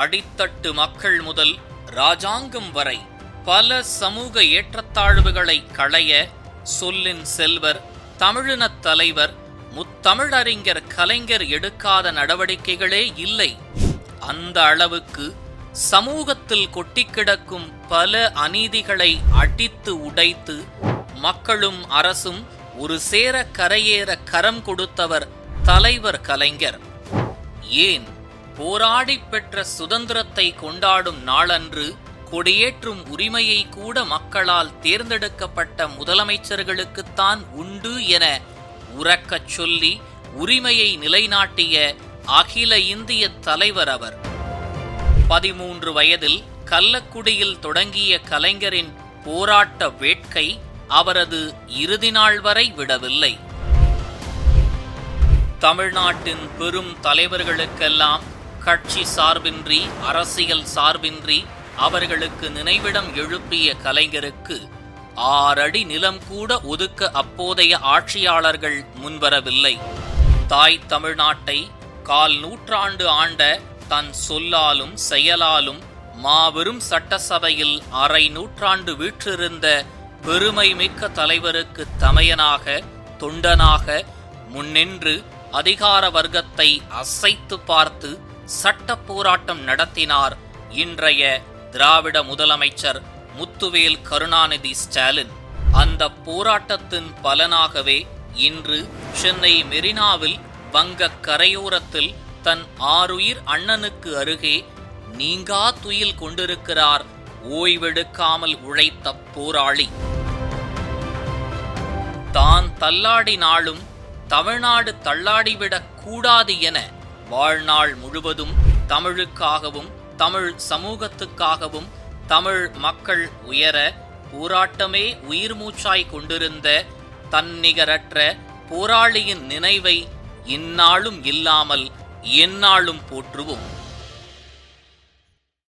அடித்தட்டு மக்கள் முதல் இராஜாங்கம் வரை பல சமூக ஏற்றத்தாழ்வுகளை களைய சொல்லின் செல்வர், தமிழினத் தலைவர், முத்தமிழறிஞர் கலைஞர் எடுக்காத நடவடிக்கைகளே இல்லை. அந்த அளவுக்கு சமூகத்தில் கொட்டிக்கிடக்கும் பல அநீதிகளை அடித்து உடைத்து மக்களும் அரசும் ஒரு சேர கரையேற கரம் கொடுத்தவர் தலைவர் கலைஞர். ஏன் போராடி பெற்ற சுதந்திரத்தை கொண்டாடும் நாளன்று கொடியேற்றும் உரிமையை கூட மக்களால் தேர்ந்தெடுக்கப்பட்ட முதலமைச்சர்களுக்குத்தான் உண்டு என உரக்கச் சொல்லி உரிமையை நிலைநாட்டிய அகில இந்திய தலைவர் அவர். 13 வயதில் கள்ளக்குடியில் தொடங்கிய கலைஞரின் போராட்ட வேட்கை அவரது இறுதி நாள் வரை விடவில்லை. தமிழ்நாட்டின் பெரும் தலைவர்களுக்கெல்லாம் கட்சி சார்பின்றி, அரசியல் சார்பின்றி அவர்களுக்கு நினைவிடம் எழுப்பிய கலைஞருக்கு 6 அடி நிலம் கூட ஒதுக்க அப்போதைய ஆட்சியாளர்கள் முன்வரவில்லை. தாய் தமிழ்நாட்டை 1/4 நூற்றாண்டு ஆண்ட தன் சொல்லாலும் செயலாலும் மாபெரும் சட்டசபையில் 1/2 நூற்றாண்டு வீற்றிருந்த பெருமை மிக்க தலைவருக்கு தமையனாக, தொண்டனாக முன்னின்று அதிகார வர்க்கத்தை அசைத்து பார்த்து சட்ட போராட்டம் நடத்தினார் இன்றைய திராவிட முதலமைச்சர் முத்துவேல் கருணாநிதி ஸ்டாலின். அந்த போராட்டத்தின் பலனாகவே இன்று சென்னை மெரினாவில் வங்க கரையோரத்தில் தன் ஆருயிர் அண்ணனுக்கு அருகே நீங்கா துயில் கொண்டிருக்கிறார் ஓய்வெடுக்காமல் உழைத்த போராளி. தான் தள்ளாடினாலும் தமிழ்நாடு தள்ளாடிவிடக் கூடாது என வாழ்நாள் முழுவதும் தமிழுக்காகவும் தமிழ் சமூகத்துக்காகவும் தமிழ் மக்கள் உயர போராட்டமே உயிர் மூச்சாய் கொண்டிருந்த தன்னிகரற்ற போராளியின் நினைவை இந்நாளும் இல்லாமல் எந்நாளும் போற்றுவோம்.